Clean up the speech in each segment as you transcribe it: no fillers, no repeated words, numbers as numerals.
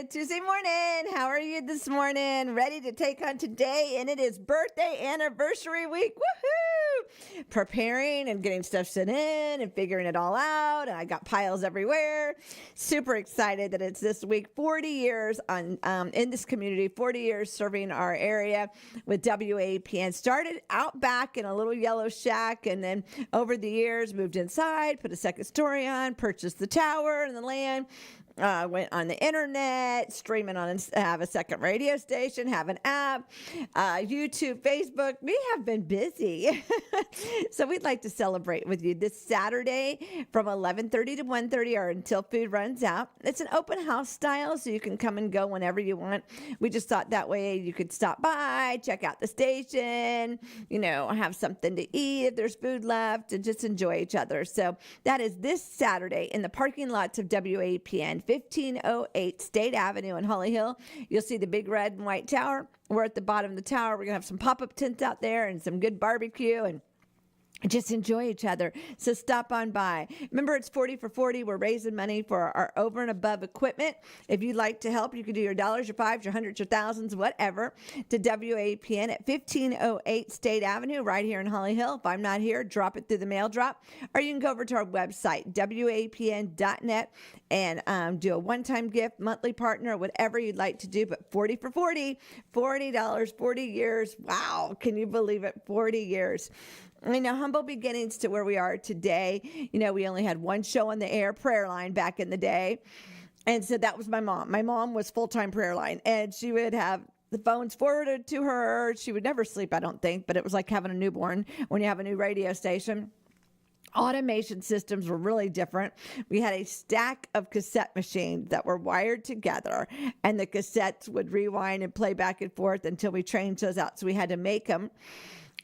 Good Tuesday morning. How are you this morning? Ready to take on today? And it is birthday anniversary week. Woohoo! Preparing and getting stuff sent in and figuring it all out. And I got piles everywhere. Super excited that it's this week. 40 years in this community, 40 years serving our area with WAPN. Started out back in a little yellow shack, and then over the years moved inside, put a second story on, purchased the tower and the land. Went on the internet, streaming on, have a second radio station, have an app, YouTube, Facebook. We have been busy. So we'd like to celebrate with you this Saturday from 11:30 to 1:30 or until food runs out. It's an open house style, so you can come and go whenever you want. We just thought that way you could stop by, check out the station, have something to eat if there's food left, and just enjoy each other. So that is this Saturday in the parking lots of WAPN. 1508 State Avenue in Holly Hill. You'll see the big red and white tower. We're at the bottom of the tower. We're going to have some pop-up tents out there and some good barbecue and just enjoy each other. So stop on by. Remember, it's 40 for 40. We're raising money for our over and above equipment. If you'd like to help, you can do your dollars, your fives, your hundreds, your thousands, whatever, to WAPN at 1508 State Avenue right here in Holly Hill. If I'm not here, drop it through the mail drop. Or you can go over to our website, WAPN.net, and do a one-time gift, monthly partner, whatever you'd like to do. But 40 for 40, $40, 40 years. Wow. Can you believe it? 40 years. Humble beginnings to where we are today. We only had one show on the air, Prayer Line, back in the day. And so that was my mom. My mom was full-time Prayer Line, and she would have the phones forwarded to her. She would never sleep, I don't think, but it was like having a newborn when you have a new radio station. Automation systems were really different. We had a stack of cassette machines that were wired together, and the cassettes would rewind and play back and forth until we changed those out. So we had to make them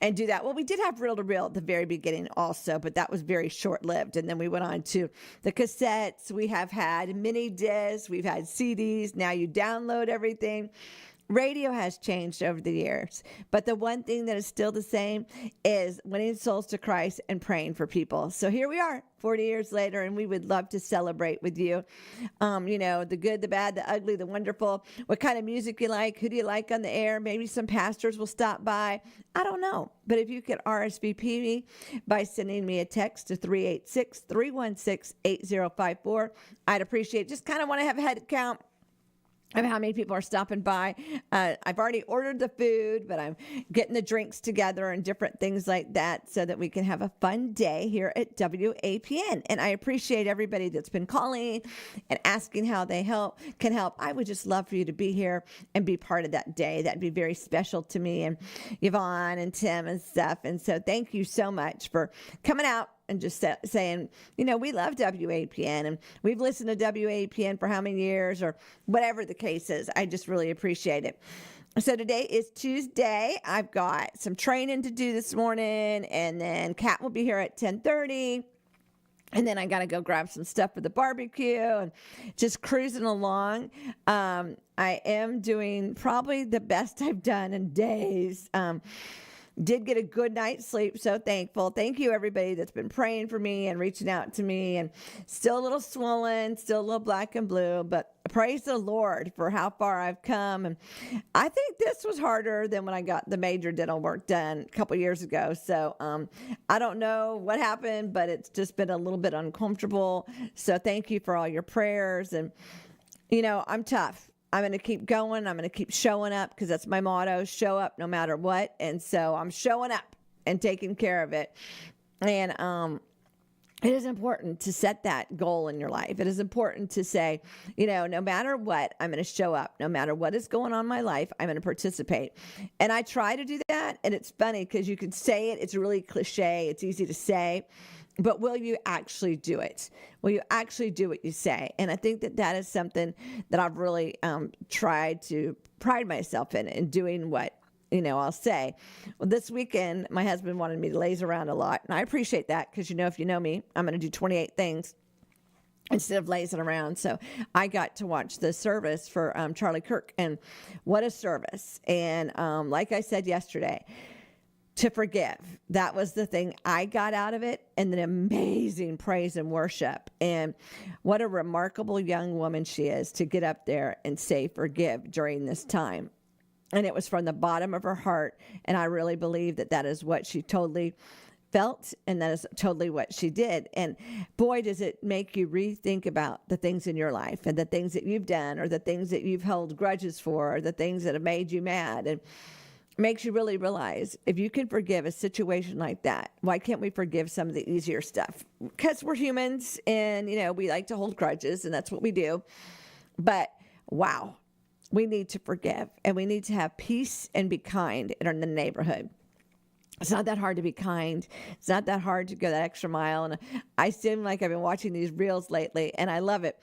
and do that. Well, we did have reel-to-reel at the very beginning also, but that was very short-lived. And then we went on to the cassettes. We have had mini discs. We've had CDs. Now you download everything. Radio has changed over the years, but the one thing that is still the same is winning souls to Christ and praying for people. So here we are 40 years later, and we would love to celebrate with you. The good, the bad, the ugly, the wonderful, what kind of music you like, who do you like on the air? Maybe some pastors will stop by. I don't know. But if you could RSVP me by sending me a text to 386-316-8054, I'd appreciate it. Just kind of want to have a head count of how many people are stopping by. I've already ordered the food, but I'm getting the drinks together and different things like that so that we can have a fun day here at WAPN. And I appreciate everybody that's been calling and asking how they can help. I would just love for you to be here and be part of that day. That'd be very special to me and Yvonne and Tim and stuff. And so thank you so much for coming out and just saying, we love WAPN and we've listened to WAPN for how many years or whatever the case is. I just really appreciate it. So today is Tuesday. I've got some training to do this morning, and then Kat will be here at 10:30. And then I got to go grab some stuff for the barbecue and just cruising along. I am doing probably the best I've done in days. Did get a good night's sleep, so thankful. Thank you, everybody that's been praying for me and reaching out to me. And still a little swollen, still a little black and blue, but praise the Lord for how far I've come. And I think this was harder than when I got the major dental work done a couple years ago. So I don't know what happened, but it's just been a little bit uncomfortable. So thank you for all your prayers. And, I'm tough. I'm going to keep going. I'm going to keep showing up because that's my motto, show up no matter what. And so I'm showing up and taking care of it. And it is important to set that goal in your life. It is important to say, no matter what, I'm going to show up. No matter what is going on in my life, I'm going to participate. And I try to do that. And it's funny because you can say it. It's really cliche. It's easy to say. But will you actually do it? Will you actually do what you say? And I think that is something that I've really tried to pride myself in doing what, I'll say. Well, this weekend, my husband wanted me to laze around a lot. And I appreciate that because, if you know me, I'm going to do 28 things instead of lazing around. So I got to watch the service for Charlie Kirk. And what a service. And like I said yesterday, to forgive. That was the thing I got out of it, and an amazing praise and worship. And what a remarkable young woman she is to get up there and say forgive during this time. And it was from the bottom of her heart. And I really believe that that is what she totally felt, and that is totally what she did. And boy, does it make you rethink about the things in your life and the things that you've done, or the things that you've held grudges for, or the things that have made you mad. And makes you really realize, if you can forgive a situation like that, why can't we forgive some of the easier stuff? Because we're humans, and we like to hold grudges, and that's what we do. But wow, we need to forgive, and we need to have peace and be kind in the neighborhood. It's not that hard to be kind. It's not that hard to go that extra mile. And I seem like I've been watching these reels lately, and I love it.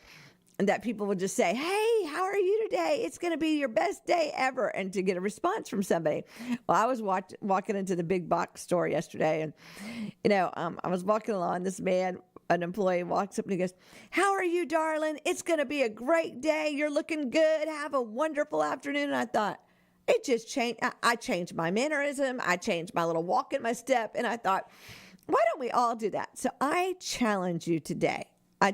And that people will just say, hey, how are you today? It's going to be your best day ever. And to get a response from somebody. Well, I was walking into the big box store yesterday, and, I was walking along. This man, an employee, walks up and he goes, how are you, darling? It's going to be a great day. You're looking good. Have a wonderful afternoon. And I thought, it just changed. I changed my mannerism. I changed my little walk in my step. And I thought, why don't we all do that? So I challenge you today. To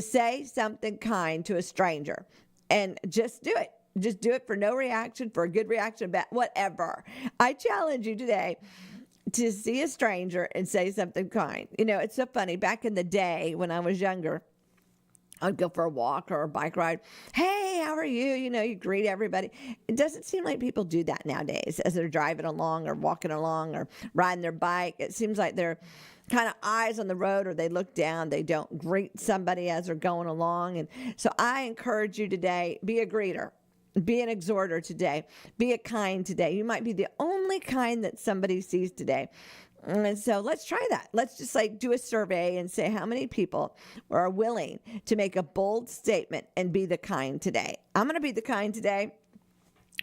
say something kind to a stranger, and just do it. Just do it for no reaction, for a good reaction, bad, whatever. I challenge you today to see a stranger and say something kind. It's so funny. Back in the day when I was younger, I'd go for a walk or a bike ride. Hey, how are you? You greet everybody. It doesn't seem like people do that nowadays as they're driving along or walking along or riding their bike. It seems like they're kind of eyes on the road, or they look down. They don't greet somebody as they're going along. And so I encourage you today, be a greeter. Be an exhorter today. Be a kind today. You might be the only kind that somebody sees today. And so let's try that. Let's just do a survey and say how many people are willing to make a bold statement and be the kind today. I'm going to be the kind today.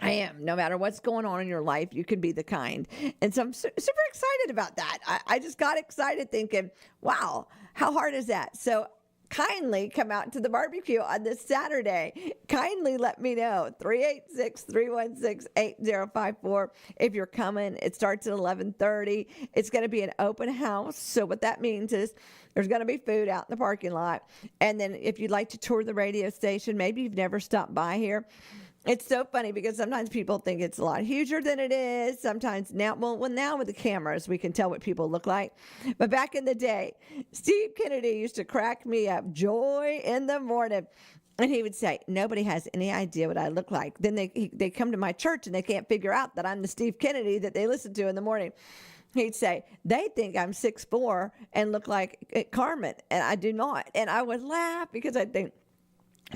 I am. No matter what's going on in your life, you can be the kind. And so I'm super excited about that. I just got excited thinking, wow, how hard is that? So kindly come out to the barbecue on this Saturday. Kindly let me know. 386-316-8054. If you're coming, it starts at 11:30. It's going to be an open house. So what that means is there's going to be food out in the parking lot. And then if you'd like to tour the radio station, maybe you've never stopped by here. It's so funny because sometimes people think it's a lot huger than it is. Sometimes now with the cameras, we can tell what people look like. But back in the day, Steve Kennedy used to crack me up, joy in the morning. And he would say, nobody has any idea what I look like. Then they come to my church and they can't figure out that I'm the Steve Kennedy that they listen to in the morning. He'd say, they think I'm 6'4" and look like Carmen, and I do not. And I would laugh because I think,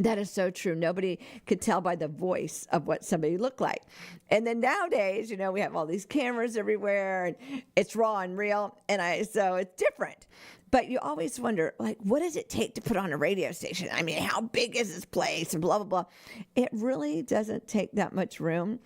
that is so true. Nobody could tell by the voice of what somebody looked like. And then nowadays, we have all these cameras everywhere, and it's raw and real. So it's different. But you always wonder, what does it take to put on a radio station? I mean, how big is this place? And blah, blah, blah. It really doesn't take that much room.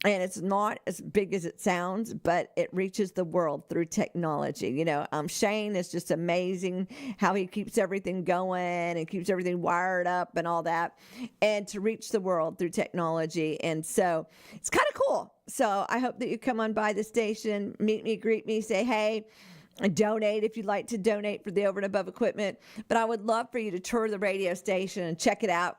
And it's not as big as it sounds, but it reaches the world through technology. Shane is just amazing how he keeps everything going and keeps everything wired up and all that, and to reach the world through technology. And so it's kind of cool. So I hope that you come on by the station, meet me, greet me, say hey, and donate if you'd like to donate for the over and above equipment. But I would love for you to tour the radio station and check it out.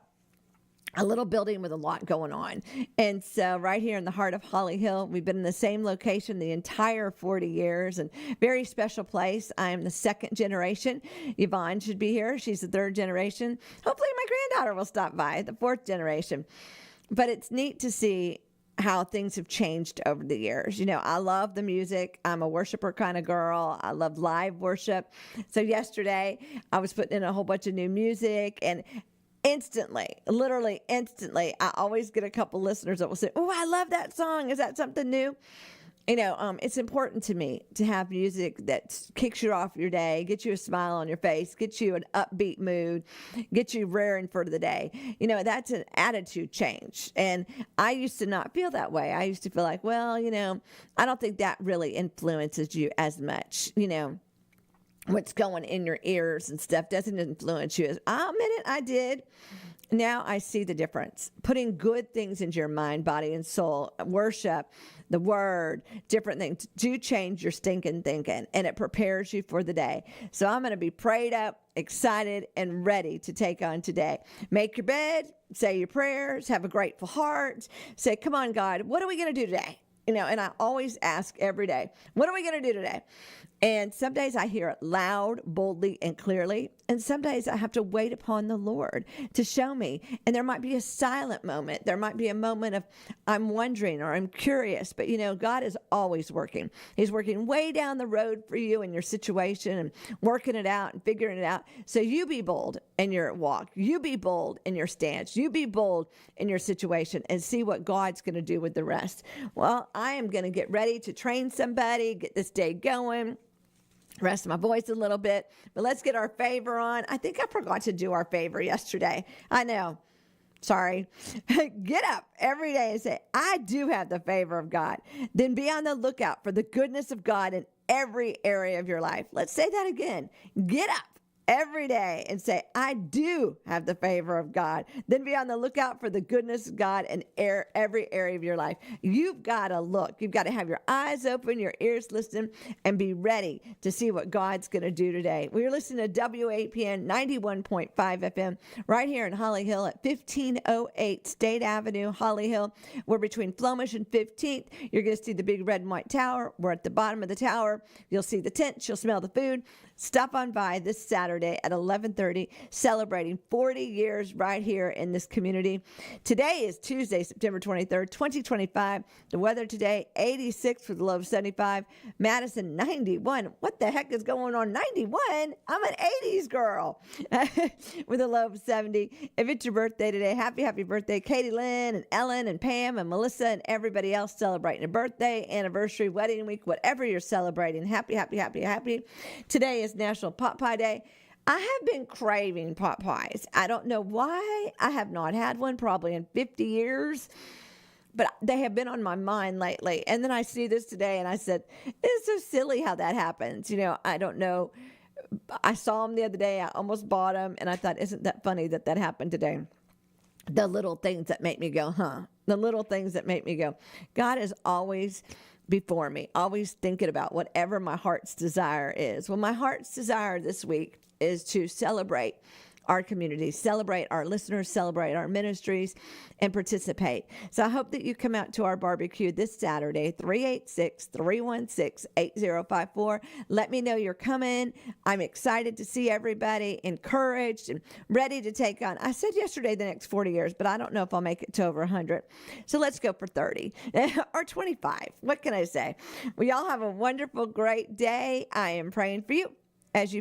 A little building with a lot going on. And so right here in the heart of Holly Hill, we've been in the same location the entire 40 years, and very special place. I am the second generation. Yvonne should be here. She's the third generation. Hopefully my granddaughter will stop by, the fourth generation. But it's neat to see how things have changed over the years. I love the music. I'm a worshiper kind of girl. I love live worship. So yesterday I was putting in a whole bunch of new music, and literally instantly, I always get a couple listeners that will say, oh, I love that song. Is that something new? It's important to me to have music that kicks you off your day, gets you a smile on your face, gets you an upbeat mood, gets you raring for the day. That's an attitude change. And I used to not feel that way. I used to feel like, well, I don't think that really influences you as much, what's going in your ears and stuff doesn't influence you. I'll admit it, I did. Now I see the difference. Putting good things into your mind, body, and soul, worship, the word, different things do change your stinking thinking, and it prepares you for the day. So I'm going to be prayed up, excited, and ready to take on today. Make your bed, say your prayers, have a grateful heart. Say, come on, God, what are we going to do today? And I always ask every day, what are we going to do today? And some days I hear it loud, boldly, and clearly. And some days I have to wait upon the Lord to show me. And there might be a silent moment. There might be a moment of I'm wondering or I'm curious. But, God is always working. He's working way down the road for you in your situation and working it out and figuring it out. So you be bold in your walk. You be bold in your stance. You be bold in your situation and see what God's going to do with the rest. Well, I am going to get ready to train somebody, get this day going. Rest my voice a little bit, but let's get our favor on. I think I forgot to do our favor yesterday. I know. Sorry. Get up every day and say, I do have the favor of God. Then be on the lookout for the goodness of God in every area of your life. Let's say that again. Get up every day and say, I do have the favor of God. Then be on the lookout for the goodness of God in every area of your life. You've got to look. You've got to have your eyes open, your ears listen, and be ready to see what God's going to do today. We're listening to WAPN 91.5 FM right here in Holly Hill at 1508 State Avenue, Holly Hill. We're between Flomish and 15th. You're going to see the big red and white tower. We're at the bottom of the tower. You'll see the tents. You'll smell the food. Stop on by this Saturday at 11:30, celebrating 40 years right here in this community. Today is Tuesday, September 23rd, 2025. The weather today, 86 with a low of 75. Madison, 91. What the heck is going on? 91? I'm an 80s girl with a low of 70. If it's your birthday today, happy birthday. Katie Lynn and Ellen and Pam and Melissa and everybody else celebrating a birthday, anniversary, wedding week, whatever you're celebrating. Happy. Today is National Pot Pie Day. I have been craving pot pies. I don't know why. I have not had one probably in 50 years, but they have been on my mind lately. And then I see this today and I said, it's so silly how that happens. I don't know. I saw them the other day. I almost bought them and I thought, isn't that funny that happened today? The little things that make me go, huh? The little things that make me go. God is always before me, always thinking about whatever my heart's desire is. Well, my heart's desire this week is to celebrate our community, celebrate our listeners, celebrate our ministries, and participate. So I hope that you come out to our barbecue this Saturday, 386-316-8054. Let me know you're coming. I'm excited to see everybody, encouraged and ready to take on. I said yesterday the next 40 years, but I don't know if I'll make it to over 100. So let's go for 30 or 25. What can I say? We all have a wonderful, great day. I am praying for you as you